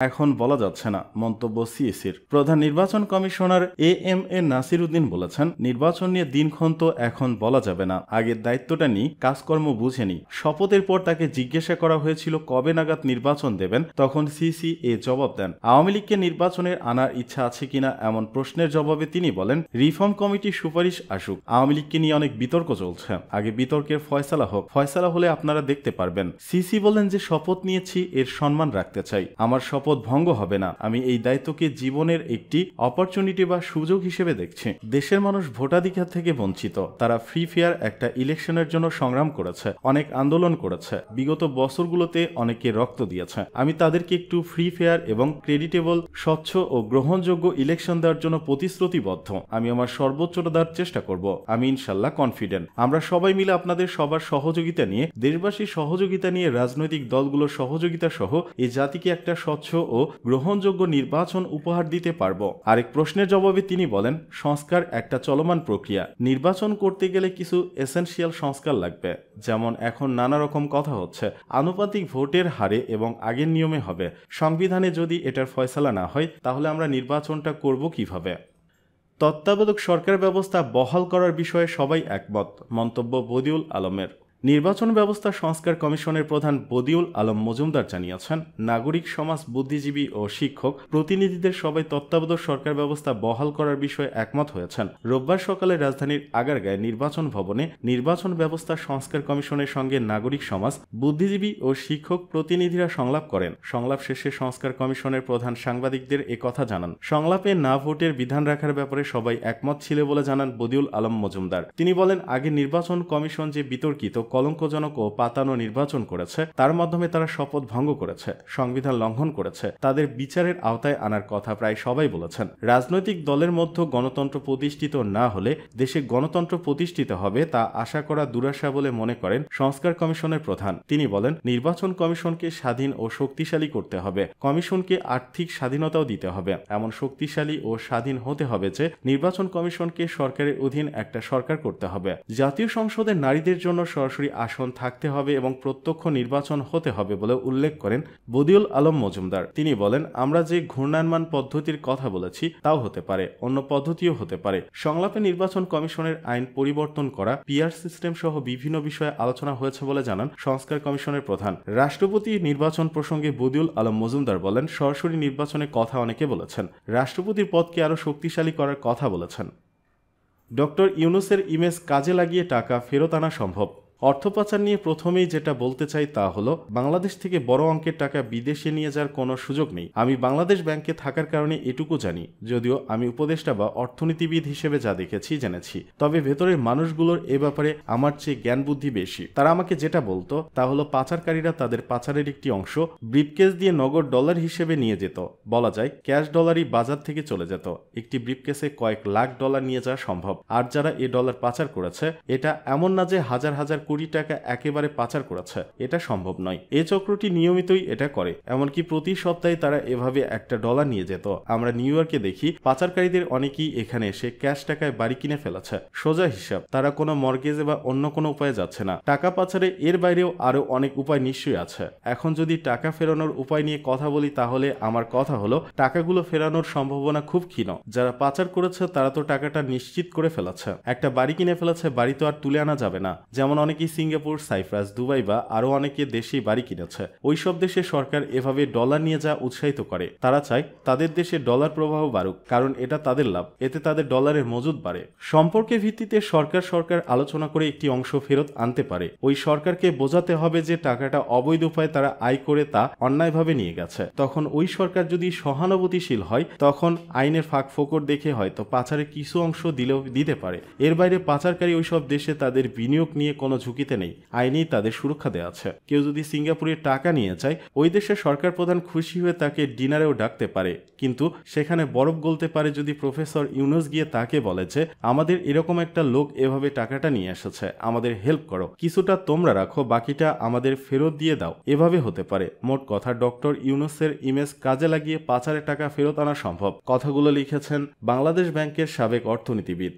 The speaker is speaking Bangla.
এখন বলা যাচ্ছে না, মন্তব্য সিএসির প্রধান নির্বাচন কমিশনার এএমএ নাসির উদ্দিন বলেছেন, নির্বাচন নিয়ে দিনক্ষণ তো এখন বলা যাবে না, আগের দায়িত্বটা নিয়ে কাজকর্ম বুঝেনি। শপথের পর তাকে জিজ্ঞাসা করা হয়েছিল কবে নাগাদ নির্বাচন দেবেন, তখন সিসি এ জবাব দেন, আওয়ামী লীগকে নির্বাচনের আনার ইচ্ছা আছে কিনা এমন প্রশ্নের জবাবে তিনি বলেন, রিফর্ম কমিটির সুপারিশ আসুক, আওয়ামী লীগকে নিয়ে অনেক বিতর্ক চলছে, আগে বিতর্কের ফয়সালা হোক, ফয়সালা হলে আপনারা দেখতে পারবেন। সিসি বলেন যে শপথ নিয়েছি, এর সম্মান রাখতে চাই, আমার শপথ ভঙ্গ হবে না, আমি এই দায়িত্বকে জীবনের একটি অপরচুনিটি বা সুযোগ হিসেবে দেখছি। দেশের মানুষ ভোটাধিকার থেকে বঞ্চিত, তারা ফ্রি ফেয়ার একটা ইলেকশনের জন্য সংগ্রাম করেছে, অনেক আন্দোলন করেছে, বিগত বছরগুলোতে অনেকে রক্ত দিয়েছে। আমি তাদেরকে একটু ফ্রি ফেয়ার এবং ক্রেডিটেবল, স্বচ্ছ ও গ্রহণযোগ্য ইলেকশন দেওয়ার জন্য প্রতিশ্রুতিবদ্ধ। আমি আমার সর্বোচ্চটা দেওয়ার চেষ্টা করব, আমি ইনশাল্লাহ কনফিডেন্ট। আমরা সবাই মিলে আপনাদের সবার সহযোগিতা নিয়ে, দেশবাসীর সহযোগিতা নিয়ে, রাজনৈতিক দলগুলোর সহযোগিতা সহ এই জাতিকে একটা স্বচ্ছ ও গ্রহণযোগ্য নির্বাচন উপহার দিতে পারব। আরেক প্রশ্নের জবাবে তিনি বলেন, সংস্কার একটা চলমান প্রক্রিয়া, নির্বাচন করতে গেলে কিছু এসেনশিয়াল সংস্কার লাগবে, যেমন এখন নানা রকম কথা হচ্ছে, আনুপাতিক ভোটের হারে এবং আগের নিয়মে হবে। সংবিধানে যদি এটার ফয়সালা না হয়, তাহলে আমরা নির্বাচনটা করব কিভাবে? তত্ত্বাবধায়ক সরকার ব্যবস্থা বহাল করার বিষয়ে সবাই একমত, মন্তব্য বদিউল আলমের। নির্বাচন ব্যবস্থা সংস্কার কমিশনের প্রধান বদিউল আলম মজুমদার জানিয়েছেন, নাগরিক সমাজ, বুদ্ধিজীবী ও শিক্ষক প্রতিনিধিদের সবাই তত্ত্বাবধায়ক সরকার ব্যবস্থা বহাল করার বিষয়ে একমত হয়েছেন। রোববার সকালে রাজধানীর আগারগাঁয়ে নির্বাচন ভবনে নির্বাচন ব্যবস্থা সংস্কার কমিশনের সঙ্গে নাগরিক সমাজ, বুদ্ধিজীবী ও শিক্ষক প্রতিনিধিরা সংলাপ করেন। সংলাপ শেষে সংস্কার কমিশনের প্রধান সাংবাদিকদের কথা জানান, সংলাপে না ভোটের বিধান রাখার ব্যাপারে সবাই একমত ছিল বলে জানান বদিউল আলম মজুমদার। তিনি বলেন, আগে নির্বাচন কমিশন যে বিতর্কিত, কলঙ্কজনক ও পাতানো নির্বাচন করেছে, তার মাধ্যমে তারা শপথ ভঙ্গ করেছে, সংবিধান লঙ্ঘন করেছে, তাদের বিচারের আওতায় আনার কথা প্রায় সবাই বলেছেন। রাজনৈতিক দলের মধ্যে গণতন্ত্র প্রতিষ্ঠিত না হলে দেশে গণতন্ত্র প্রতিষ্ঠিত হবে তা আশা করা দুরাশা বলে মনে করেন সংস্কার কমিশনের প্রধান। তিনি বলেন, নির্বাচন কমিশনকে স্বাধীন ও শক্তিশালী করতে হবে, কমিশনকে আর্থিক স্বাধীনতাও দিতে হবে, এমন শক্তিশালী ও স্বাধীন হতে হবে যে নির্বাচন কমিশনকে সরকারের অধীন একটা সরকার করতে হবে। জাতীয় সংসদের নারীদের জন্য সরাসরি আসন থাকতে হবে এবং প্রত্যক্ষ নির্বাচন হতে হবে বলে উল্লেখ করেন বদিউল আলম মজুমদার। তিনি বলেন, আমরা যে ঘূর্ণায়মান পদ্ধতির কথা বলেছি তাও হতে পারে, অন্য পদ্ধতিও হতে পারে। সংলাপে নির্বাচন কমিশনের আইন পরিবর্তন করা, পিআর সিস্টেম সহ বিভিন্ন বিষয়ে আলোচনা হয়েছে বলে জানান সংস্কার কমিশনের প্রধান। রাষ্ট্রপতি নির্বাচন প্রসঙ্গে বদিউল আলম মজুমদার বলেন, সরাসরি নির্বাচনের কথা অনেকে বলেছেন, রাষ্ট্রপতির পদকে আরও শক্তিশালী করার কথা বলেছেন। ডক্টর ইউনূসের ইমেজ কাজে লাগিয়ে টাকা ফেরত আনা সম্ভব। অর্থ পাচার নিয়ে প্রথমেই যেটা বলতে চাই তা হলো, বাংলাদেশ থেকে বড় অঙ্কের টাকা বিদেশে নিয়ে যাওয়ার কোনো সুযোগ নেই। আমি বাংলাদেশ ব্যাংকে থাকার কারণে এটুকু জানি, যদিও আমি উপদেষ্টা বা অর্থনীতিবিদ হিসেবে যা দেখেছি জেনেছি, তবে ভেতরের মানুষগুলোর এ ব্যাপারে আমার চেয়ে জ্ঞান বুদ্ধি বেশি। তারা আমাকে যেটা বলতো তা হলো, পাচারকারীরা তাদের পাচারের একটি অংশ ব্রিফকেস দিয়ে নগদ ডলার হিসেবে নিয়ে যেত, বলা যায় ক্যাশ ডলারই বাজার থেকে চলে যেত। একটি ব্রিফকেসে কয়েক লাখ ডলার নিয়ে যাওয়া সম্ভব। আর যারা এ ডলার পাচার করেছে, এটা এমন না যে হাজার হাজার কোটি টাকা একেবারে পাচার করেছে, এটা সম্ভব নয়। এই চক্রটি নিয়মিতই এটা করে, এমনকি প্রতি সপ্তাহে তারা এভাবে একটা ডলার নিয়ে যেত। আমরা নিউ ইয়র্কে দেখি পাচারকারীদের অনেকেই এখানে এসে ক্যাশ টাকায় বাড়ি কিনে ফেলেছে। সোজা হিসাব, তারা কোনো মর্গেজে বা অন্য কোনো উপায়ে যাচ্ছে না। টাকা পাচারে এর বাইরেও আরো অনেক উপায় নিশ্চয়ই আছে। এখন যদি টাকা ফেরানোর উপায় নিয়ে কথা বলি, তাহলে আমার কথা হলো, টাকাগুলো ফেরানোর সম্ভাবনা খুব ক্ষীণ। যারা পাচার করেছে তারা তো টাকাটা নিশ্চিত করে ফেলেছে, একটা বাড়ি কিনে ফেলেছে, বাড়ি তো আর তুলে আনা যাবে না। যেমন অনেকেই সিঙ্গাপুর, সাইপ্রাস, দুবাই বা আরো অনেকে দেশেই বাড়ি কিনেছে। ওইসব দেশে সরকার এভাবে ডলার নিয়ে যা উৎসাহিত করে, তারা চায় তাদের দেশে ডলার প্রবাহ বাড়ুক, কারণ এটা তাদের লাভ, এতে তাদের ডলারের মজুদ বাড়ে। সম্পর্কের ভিত্তিতে সরকার আলোচনা করে একটি অংশ ফেরত আনতে পারে। ওই সরকারকে বোঝাতে হবে যে টাকাটা অবৈধ উপায়ে তারা আয় করে তা অন্যায়ভাবে নিয়ে গেছে। তখন ওই সরকার যদি সহানুভূতিশীল হয়, তখন আইনের ফাঁক ফোকর দেখে হয়তো পাচারে কিছু অংশ দিলেও দিতে পারে। এর বাইরে পাচারকারী ওইসব দেশে তাদের বিনিয়োগ নিয়ে কোনো ঝুঁকিতে নেই, আইনেই তাদের সুরক্ষা দেওয়া আছে। কেউ যদি সিঙ্গাপুরে টাকা নিয়ে যায়, ওই দেশের সরকার প্রধান খুশি হয়ে তাকে ডিনারেও ডাকতে পারে, কিন্তু সেখানে বরফ গলতে পারে যদি প্রফেসর ইউনূস গিয়ে তাকে বলে যে আমাদের এরকম একটা লোক এভাবে টাকাটা নিয়ে এসেছে, আমাদের হেল্প করো, কিছুটা তোমরা রাখো, বাকিটা আমাদের ফেরত দিয়ে দাও। এভাবে হতে পারে। মোট কথা, ডক্টর ইউনূসের ইমেজ কাজে লাগিয়ে পাচারের টাকা ফেরত আনা সম্ভব। কথাগুলো লিখেছেন বাংলাদেশ ব্যাংকের সাবেক অর্থনীতিবিদ।